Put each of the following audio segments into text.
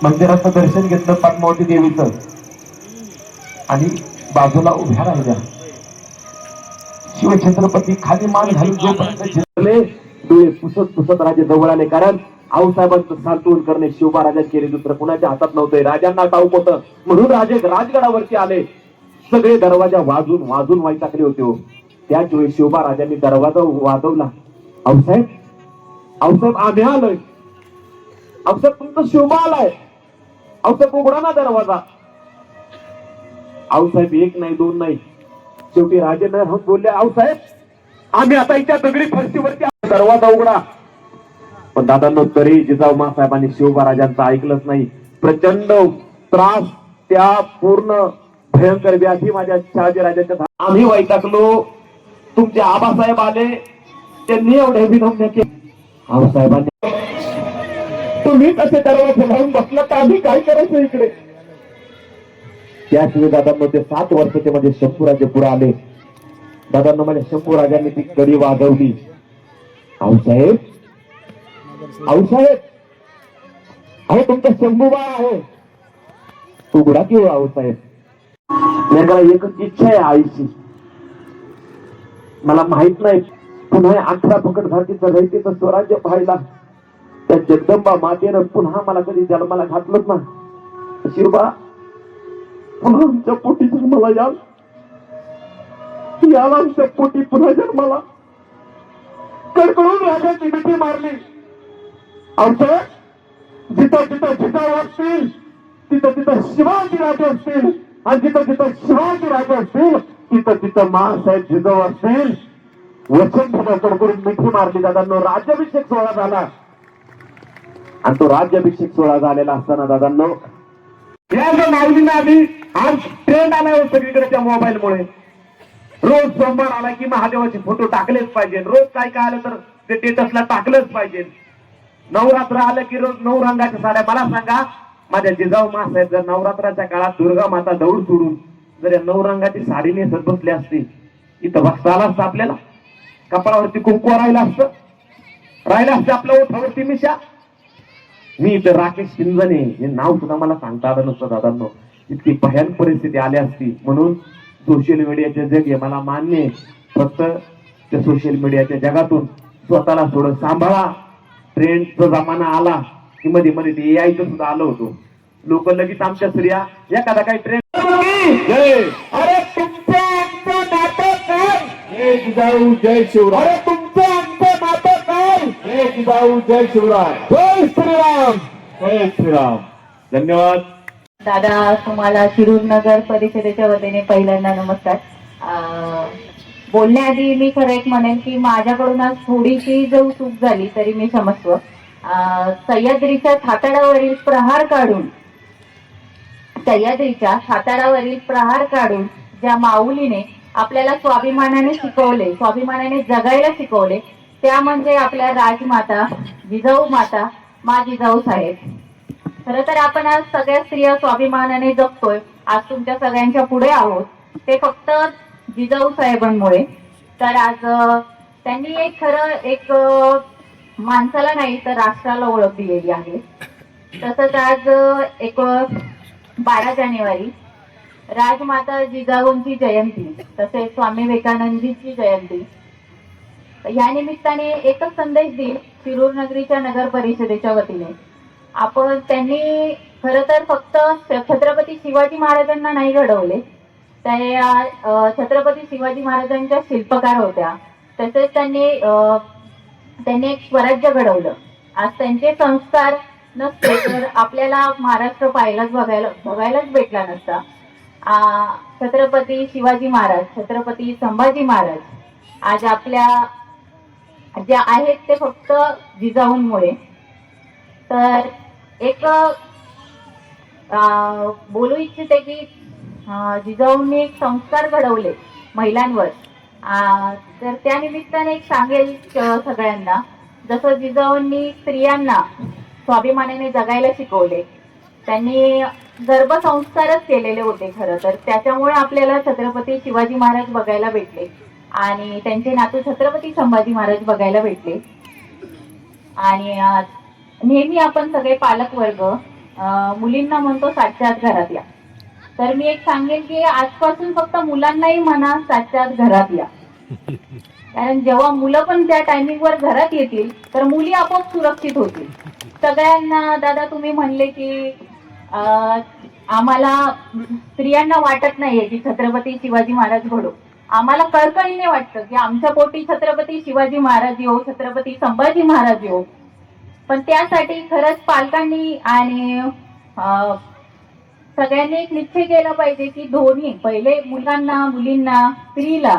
मंदिराचं दर्शन घेतलं पद्मावती देवीचं आणि बाजूला उभ्या राहिल्या. शिवछत्रपती खाली मान घालून जोपर्यंत झिरले डोळे पुसत पुसत राजे जवळ आले. कारण आऊसाहेबांचं सांत्वन करणे शिवबा राजात केले दुसरं कुणाच्या हातात नव्हते. राजांना ठाऊक होतं म्हणून राजे राजगडावरती आले. सगळे दरवाजा वाजून वाजून वैतागले होते हो. त्याच वेळी शिवबा राजांनी दरवाजा वाजवला. आऊसाहेब आऊसाहेब आम्ही आलोय. आऊसाहेब तुमचं शिवबा आलाय. आऊसाहेब उघडा ना दरवाजा. आऊसाहेब एक नाही दोन नाही शेवटी राजे न राहून बोलले आऊसाहेब आम्ही आता इथल्या दगडी फरशीवरती दरवाजा उघडा. पण दादांनो तरी जिजाऊ मासाहेबांनी शिवबा राजांचं ऐकलंच नाही. प्रचंड त्रास त्या पूर्ण भयंकर व्याधी माझ्या शहाजीराजांच्या आम्ही वैतागलो. तुमचे आबासाहेब आले त्यांनी एवढे विनम्र केले. आबासाहेबांनी तुम्ही कसे दरवाजे लावून बसला तर आम्ही काय करायचं इकडे. त्याच वेळी दादांनो ते 7 वर्षाचे म्हणजे शंभूराजे पुढे आले. दादांनो माझ्या शंभूराजांनी ती कडी वाजवली. आऊसाहेब आऊसाहेब अहो तुमचा शंभूबा आहे. उघडा की आऊसाहेब. मला एकच इच्छा आहे आईची. मला माहित नाही पुन्हा 18 फकट घातीचं रयतेचं स्वराज्य पाहायला त्या जगदंबा मातेनं पुन्हा मला कधी जन्माला घातलंच ना. शिवबा पुन्हा आमच्या पोटी जन्माला याल. याला आमच्या पोटी पुन्हा जन्माला. कडकडून राजाची मिठी मारली. आमचं जिथं जिथं जिजाऊ असतील तिथं तिथं शिवाजी राजे असतील आणि जिथं जिथं शिवाजी राजे असतील तिथं तिथं मासाहेब जिजाऊ असतील. वचन कडकडून मिठी मारली. दादांनो राज्याभिषेक सोहळा झाला आणि तो राज्याभिषेक सोहळा झालेला असताना दादांनो या माऊलींना आधी आज ट्रेंड आलाय सगळीकडे त्या मोबाईलमुळे. रोज सोमवार आला की महादेवाचे फोटो टाकलेच पाहिजे. रोज काय काय आलं तर ते स्टेटसला टाकलंच पाहिजे. नवरात्र आलं की रोज 9 रंगाच्या साड्या. मला सांगा माझ्या जिजाऊ मासाहेब जर नवरात्राच्या काळात दुर्गा माता दौड सोडून जर या 9 रंगाची साडी नेसत बसली असती इथं बसता आला असतं आपल्याला. कपाळावरती कुंकू राहिलं असतं आपल्या ओठावरती मिशा. मी इथं राकेश शिंदे हे नाव सुद्धा मला सांगता आलं नसतं दादांनो. इतकी भयानक परिस्थिती आली असती. म्हणून सोशल मीडियाचे जग हे मला मान्य आहे. फक्त त्या सोशल मीडियाच्या जगातून स्वतःला थोडं सांभाळा. ट्रेंडचा जमाना आला की मध्ये मध्ये ते एआयचं सुद्धा आलं होतं. लोक लगेच आमच्या स्त्रिया एखादा काही ट्रेंड अरे तुमचं आमचं नातं काय. जय जिजाऊ जय शिवराय. अरे तुमचं आमचं नातं काय. जय जिजाऊ जय शिवराय. जय श्रीराम जय श्रीराम. धन्यवाद. दादा तुम्हाला शिरूर नगर परिषदेच्या वतीने पहिल्यांदा नमस्कार. बोलण्याआधी मी खरं एक म्हणेन की माझ्याकडून आज थोडीशी जर चूक झाली तरी मी क्षमस्व. सह्याद्रीच्या सातारावरील प्रहार काढून ज्या माऊलीने आपल्याला स्वाभिमानाने शिकवले, स्वाभिमानाने जगायला शिकवले त्या म्हणजे आपल्या राजमाता जिजाऊ माता मा जिजाऊ साहेब. खरं तर आपण आज सगळ्या स्त्रिया स्वाभिमानाने जगतोय. आज तुमच्या सगळ्यांच्या पुढे आहोत ते फक्त जिजाऊ साहेबांमुळे. तर आज त्यांनी एक माणसाला नाही तर राष्ट्राला ओळख दिलेली आहे. तसंच आज 12 जानेवारी राजमाता जिजाऊंची जयंती तसेच स्वामी विवेकानंदजींची जयंती. या निमित्ताने एकच संदेश देईल शिरूर नगरीच्या नगर परिषदेच्या वतीने. त्यांनी खरं तर फक्त छत्रपती शिवाजी महाराजांना नाही घडवले. त्या छत्रपती शिवाजी महाराजांच्या शिल्पकार होत्या. तसेच त्यांनी एक स्वराज्य घडवलं. आज त्यांचे संस्कार नसते तर आपल्याला महाराष्ट्र बघायलाच भेटला नसता. छत्रपती शिवाजी महाराज, छत्रपती संभाजी महाराज आज आपल्या ज्या आहेत ते फक्त जिजाऊंमुळे. तर एक बोलू इच्छिते की जिजाऊंनी एक संस्कार घडवले महिलांवर. तर त्या निमित्ताने एक सांगेल सगळ्यांना, जसं जिजाऊंनी स्त्रियांना स्वाभिमानाने जगायला शिकवले, त्यांनी गर्भसंस्कारच केलेले होते खरं तर. त्याच्यामुळे आपल्याला छत्रपती शिवाजी महाराज बघायला भेटले आणि त्यांचे नातू छत्रपती संभाजी महाराज बघायला भेटले. आणि नेहमी आपण सगळे पालक वर्ग मुलींना म्हणतो सातच्या आत घरात या. तर मी एक सांगेन की आजपासून फक्त मुलांनाही म्हणा सातच्या आत घरात या. कारण जेव्हा मुलं पण त्या टायमिंगवर घरात येतील तर मुली आपोआप सुरक्षित होतील. सगळ्यांना दादा तुम्ही म्हणले की आम्हाला स्त्रियांना वाटत नाहीये की छत्रपती शिवाजी महाराज घडो. आम्हाला कळकळीने वाटतं की आमच्या पोटी छत्रपती शिवाजी महाराज येऊ, छत्रपती संभाजी महाराज येऊ. पण त्यासाठी खरंच पालकांनी आणि सगळ्यांनी एक निश्चय केला पाहिजे की दोन्ही पहिले मुलांना, मुलींना, स्त्रीला,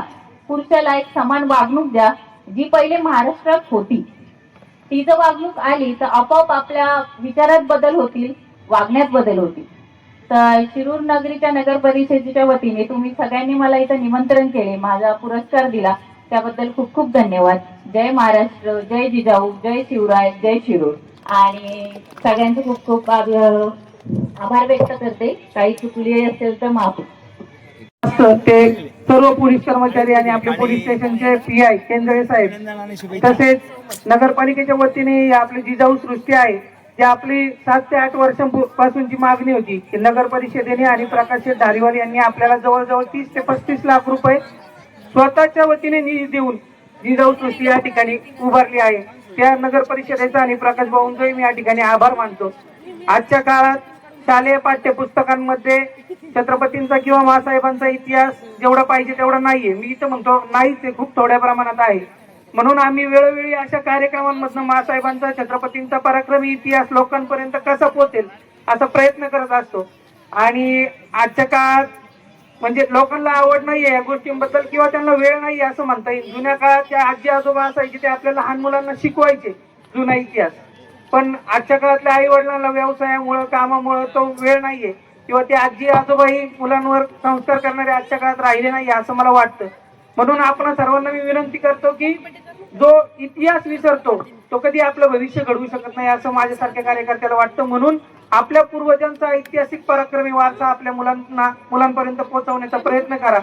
पुरुषाला एक समान वागणूक द्या. जी पहिले महाराष्ट्रात होती ती जर वागणूक आली तर आपोआप आपल्या विचारात बदल होतील, वागण्यात बदल होतील. तर शिरूर नगरीच्या नगर परिषदेच्या वतीने तुम्ही सगळ्यांनी मला इथं निमंत्रण केले, माझा पुरस्कार दिला, त्याबद्दल खूप खूप धन्यवाद. जय महाराष्ट्र, जय जिजाऊ, जय शिवराय, जय शिरूर. आणि सगळ्यांचे खूप खूप आभार व्यक्त करते. काही चुकली असेल तर माफ. ते सर्व पोलीस कर्मचारी आणि आपले पोलीस स्टेशनचे PI केंद्रे साहेब तसेच नगरपालिकेच्या वतीने आपली जिजाऊ सृष्टी आहे जी आपली 7 ते 8 वर्षांपासूनची मागणी होती की नगर परिषदेने आणि प्रकाश धारीवाल यांनी आपल्याला जवळजवळ 30 ते 35 लाख रुपये स्वतःच्या वतीने निधी देऊन जिजाऊ सृष्टी या ठिकाणी उभारली आहे. त्या नगर परिषदेचा आणि प्रकाश भाऊंचाही मी या ठिकाणी आभार मानतो. आजच्या काळात शालेय पाठ्यपुस्तकांमध्ये छत्रपतींचा किंवा महासाहेबांचा इतिहास जेवढा पाहिजे तेवढा नाहीये. मी इथं म्हणतो नाहीच, ते खूप थोड्या प्रमाणात आहे. म्हणून आम्ही वेळोवेळी अशा कार्यक्रमांमधून महासाहेबांचा, छत्रपतींचा पराक्रमी इतिहास लोकांपर्यंत कसा पोहोचेल असा प्रयत्न करत असतो. आणि आजच्या काळात म्हणजे लोकांना आवड नाहीये या गोष्टींबद्दल किंवा त्यांना वेळ नाही असं म्हणता येईल. जुन्या काळात त्या आजी आजोबा असायचे ते आपल्या लहान मुलांना शिकवायचे जुना इतिहास. पण आजच्या काळातल्या आई वडिलांना व्यवसायामुळे, कामामुळे तो वेळ नाहीये किंवा ते आजी आजोबाही मुलांवर संस्कार करणारे आजच्या काळात राहिले नाही असं मला वाटतं. म्हणून आपण सर्वांना मी विनंती करतो की जो इतिहास विसरतो तो कधी आपलं भविष्य घडवू शकत नाही असं माझ्यासारख्या कार्यकर्त्याला वाटतं. म्हणून आपल्या पूर्वजांचा ऐतिहासिक पराक्रमी वारसा आपल्या मुलांपर्यंत पोहोचवण्याचा प्रयत्न करा.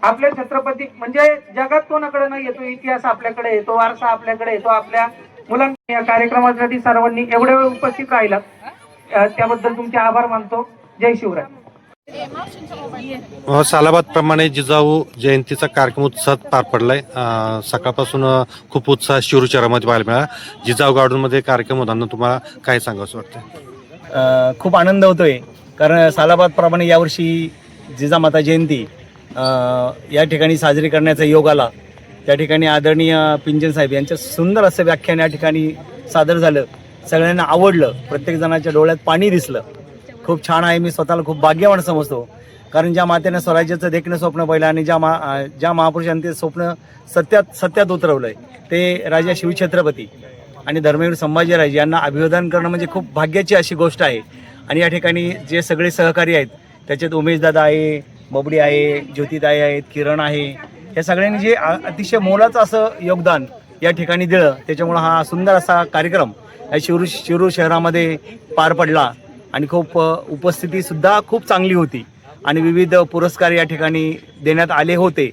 आपले छत्रपती म्हणजे जगात कोणाकडे नाही येतो इतिहास, आपल्याकडे येतो वारसा, आपल्याकडे येतो आपल्या मुलांना. या कार्यक्रमासाठी सर्वांनी एवढ्या वेळ उपस्थित राहिला त्याबद्दल तुमचे आभार मानतो. जय शिवराय. सालाबाद प्रमाणे जिजाऊ जयंतीचा कार्यक्रम उत्साहात पार पडलाय. सकाळपासून खूप उत्साह शिरूर शहरामध्ये पाहायला मिळाला. जिजाऊ गार्डनमध्ये कार्यक्रम होताना तुम्हाला काय सांगावं वाटतं? खूप आनंद होतोय कारण सालाबाद प्रमाणे यावर्षी जिजामाता जयंती या ठिकाणी साजरी करण्याचा योग आला. त्या ठिकाणी आदरणीय पिंजन साहेब यांचं सुंदर असं व्याख्यान या ठिकाणी सादर झालं. सगळ्यांना आवडलं, प्रत्येक जणाच्या डोळ्यात पाणी दिसलं. खूप छान आहे. मी स्वतःला खूप भाग्यवान समजतो कारण ज्या मातेनं स्वराज्याचं देखणं स्वप्न पाहिलं आणि ज्या महापुरुषांनी ते स्वप्न सत्यात उतरवलंय ते राजा शिवछत्रपती आणि धर्मवीर संभाजीराजे यांना अभिवादन करणं म्हणजे खूप भाग्याची अशी गोष्ट आहे. आणि या ठिकाणी जे सगळे सहकारी आहेत त्याच्यात उमेशदादा आहे, बबडी आहे, ज्योतिताई आहेत, किरण आहे, या सगळ्यांनी जे अतिशय मोलाचं असं योगदान या ठिकाणी दिलं त्याच्यामुळं हा सुंदर असा कार्यक्रम शिरूर शहरामध्ये पार पडला. आणि खूप उपस्थितीसुद्धा खूप चांगली होती आणि विविध पुरस्कार या ठिकाणी देण्यात आले होते.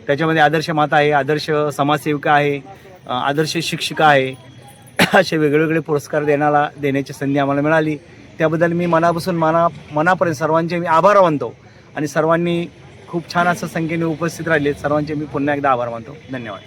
त्याच्यामध्ये आदर्श माता आहे, आदर्श समाजसेविका आहे, आदर्श शिक्षिका आहे, असे वेगवेगळे पुरस्कार देण्याची संधी आम्हाला मिळाली. त्याबद्दल मी मनापर्यंत सर्वांचे मी आभार मानतो आणि सर्वांनी खूप छान असं संख्येने उपस्थित राहिले सर्वांचे मी पुन्हा एकदा आभार मानतो. धन्यवाद.